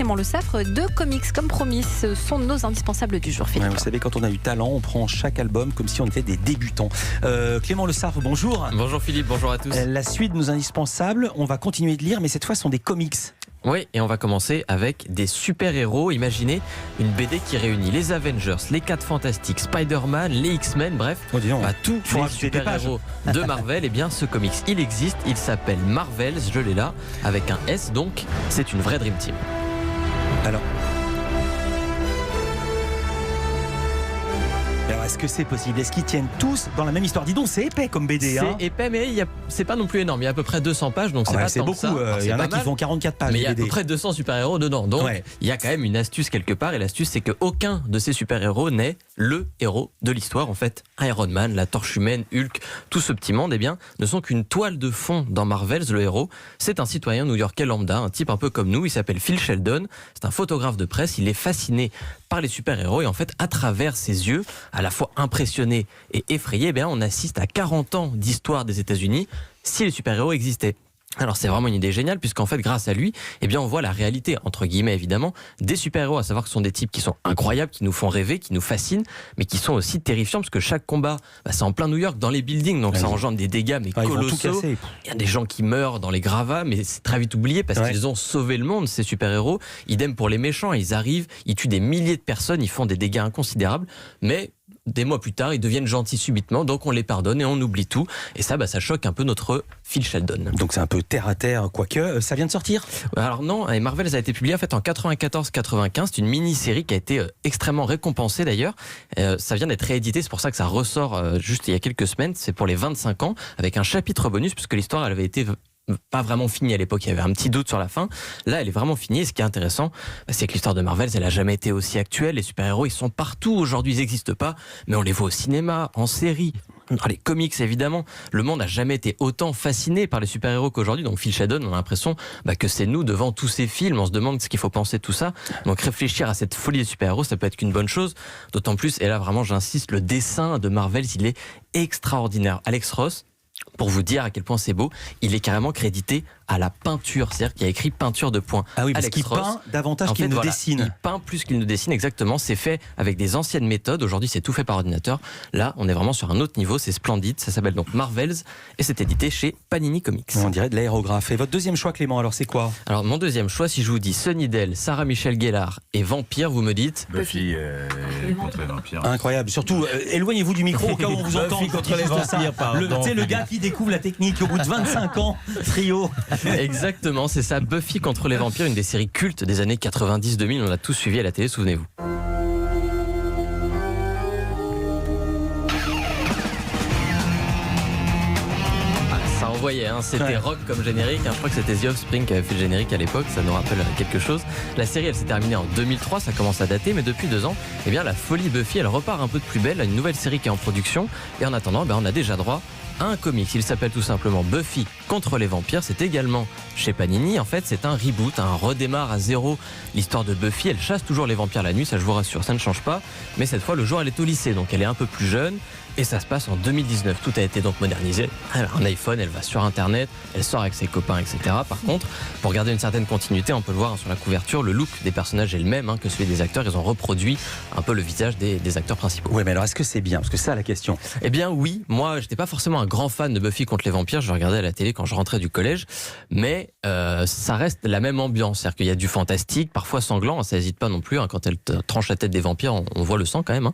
Clément Le Saffre, 2 comics comme promis. Ce sont nos indispensables du jour, Philippe. Ouais, vous savez, quand on a du talent, on prend chaque album comme si on était des débutants. Clément Le Saffre, bonjour. Bonjour Philippe, bonjour à tous. La suite de nos indispensables, on va continuer de lire, mais cette fois, ce sont des comics. Oui, et on va commencer avec des super-héros. Imaginez une BD qui réunit les Avengers, les 4 Fantastiques, Spider-Man, les X-Men, bref, tous les super-héros de Marvel. Et bien, ce comics, il existe, il s'appelle Marvels, je l'ai là, avec un S, donc c'est une vraie Dream Team. Alors, est-ce que c'est possible? Est-ce qu'ils tiennent tous dans la même histoire? Dis donc, c'est épais comme BD. C'est épais, mais c'est pas non plus énorme. Il y a à peu près 200 pages, donc c'est pas tant beaucoup. Que ça. Il y en a qui font 44 pages. Mais il y a à peu près 200 super-héros dedans. Donc, il y a quand même une astuce quelque part. Et l'astuce, c'est qu'aucun de ces super-héros n'est le héros de l'histoire. En fait, Iron Man, la Torche Humaine, Hulk, tout ce petit monde, ne sont qu'une toile de fond dans Marvels. Le héros, c'est un citoyen new-yorkais lambda, un type un peu comme nous. Il s'appelle Phil Sheldon. C'est un photographe de presse. Il est fasciné par les super-héros. Et en fait, à travers ses yeux, à la fois impressionné et effrayé, on assiste à 40 ans d'histoire des États-Unis si les super-héros existaient. Alors c'est vraiment une idée géniale puisqu'en fait grâce à lui, on voit la réalité, entre guillemets évidemment, des super-héros, à savoir que ce sont des types qui sont incroyables, qui nous font rêver, qui nous fascinent, mais qui sont aussi terrifiants parce que chaque combat, c'est en plein New York, dans les buildings, donc ça engendre des dégâts colossaux. Il y a des gens qui meurent dans les gravats, mais c'est très vite oublié parce qu'ils ont sauvé le monde, ces super-héros. Idem pour les méchants, ils arrivent, ils tuent des milliers de personnes, ils font des dégâts inconsidérables, mais des mois plus tard, ils deviennent gentils subitement, donc on les pardonne et on oublie tout. Et ça choque un peu notre Phil Sheldon. Donc c'est un peu terre à terre, quoique. Ça vient de sortir? Alors non, Marvel a été publié en fait en 94-95. C'est une mini-série qui a été extrêmement récompensée d'ailleurs. Ça vient d'être réédité, c'est pour ça que ça ressort juste il y a quelques semaines. C'est pour les 25 ans, avec un chapitre bonus, puisque l'histoire elle avait été pas vraiment finie à l'époque, il y avait un petit doute sur la fin. Là, elle est vraiment finie. Et ce qui est intéressant, c'est que l'histoire de Marvel, elle a jamais été aussi actuelle. Les super-héros, ils sont partout. Aujourd'hui, ils n'existent pas, mais on les voit au cinéma, en série, dans les comics, évidemment. Le monde n'a jamais été autant fasciné par les super-héros qu'aujourd'hui. Donc, Phil Sheldon, on a l'impression que c'est nous devant tous ces films. On se demande ce qu'il faut penser de tout ça. Donc, réfléchir à cette folie des super-héros, ça peut être qu'une bonne chose. D'autant plus, et là, vraiment, j'insiste, le dessin de Marvel, il est extraordinaire. Alex Ross, pour vous dire à quel point c'est beau, il est carrément crédité à la peinture, c'est-à-dire qu'il y a écrit peinture de points. Ah oui, parce qu'il peint davantage qu'il ne dessine. Il peint plus qu'il ne dessine, exactement. C'est fait avec des anciennes méthodes. Aujourd'hui, c'est tout fait par ordinateur. Là, on est vraiment sur un autre niveau. C'est splendide. Ça s'appelle donc Marvels et c'est édité chez Panini Comics. On dirait de l'aérographe. Et votre deuxième choix, Clément, alors c'est quoi? Alors, mon deuxième choix, si je vous dis Sunnydale, Sarah Michelle Gellar et Vampire, vous me dites Buffy contre les vampires. Incroyable. Surtout, éloignez-vous du micro au cas où on vous entend. Contre les vampires, pardon. Le gars qui découvre la technique au bout de 25 ans, trio. Exactement, c'est ça, Buffy contre les vampires, une des séries cultes des années 90-2000, on a tous suivi à la télé, souvenez-vous. Ça envoyait, c'était rock comme générique, je crois que c'était The Offspring qui avait fait le générique à l'époque, ça nous rappelle quelque chose. La série, elle s'est terminée en 2003, ça commence à dater, mais depuis 2 ans, la folie Buffy, elle repart un peu de plus belle, à une nouvelle série qui est en production, et en attendant, on a déjà droit un comics. Il s'appelle tout simplement Buffy contre les vampires. C'est également chez Panini. En fait, c'est un reboot, un redémarre à zéro. L'histoire de Buffy, elle chasse toujours les vampires la nuit, ça je vous rassure, ça ne change pas. Mais cette fois, le jour, elle est au lycée, donc elle est un peu plus jeune. Et ça se passe en 2019. Tout a été donc modernisé. Elle a un iPhone, elle va sur Internet, elle sort avec ses copains, etc. Par contre, pour garder une certaine continuité, on peut le voir sur la couverture, le look des personnages est le même que celui des acteurs. Ils ont reproduit un peu le visage des acteurs principaux. Oui, mais alors est-ce que c'est bien? Parce que c'est ça la question. Eh bien oui, moi j'étais pas forcément un grand fan de Buffy contre les vampires, je regardais à la télé quand je rentrais du collège, mais ça reste la même ambiance, c'est-à-dire qu'il y a du fantastique, parfois sanglant, ça n'hésite pas non plus, quand elle tranche la tête des vampires, on voit le sang quand même.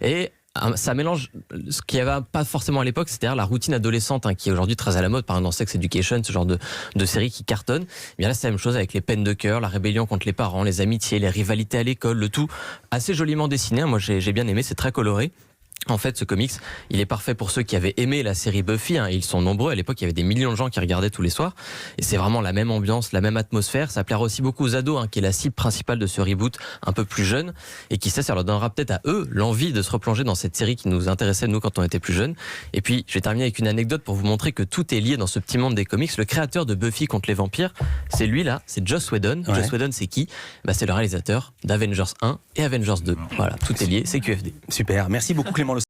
Et ça mélange ce qu'il n'y avait pas forcément à l'époque, c'est-à-dire la routine adolescente qui est aujourd'hui très à la mode, par exemple dans Sex Education, ce genre de série qui cartonne. Bien là, c'est la même chose avec les peines de cœur, la rébellion contre les parents, les amitiés, les rivalités à l'école, le tout assez joliment dessiné. Moi, j'ai bien aimé, c'est très coloré. En fait, ce comics, il est parfait pour ceux qui avaient aimé la série Buffy. Ils sont nombreux. À l'époque, il y avait des millions de gens qui regardaient tous les soirs. Et c'est vraiment la même ambiance, la même atmosphère. Ça plaira aussi beaucoup aux ados, qui est la cible principale de ce reboot, un peu plus jeune. Et qui sait, ça leur donnera peut-être à eux l'envie de se replonger dans cette série qui nous intéressait, nous, quand on était plus jeunes. Et puis, je vais terminer avec une anecdote pour vous montrer que tout est lié dans ce petit monde des comics. Le créateur de Buffy contre les vampires, c'est lui là, c'est Joss Whedon. Ouais. Joss Whedon, c'est qui? C'est le réalisateur d'Avengers 1 et Avengers 2. Voilà, tout est lié, c'est QFD. Super, merci beaucoup Clément.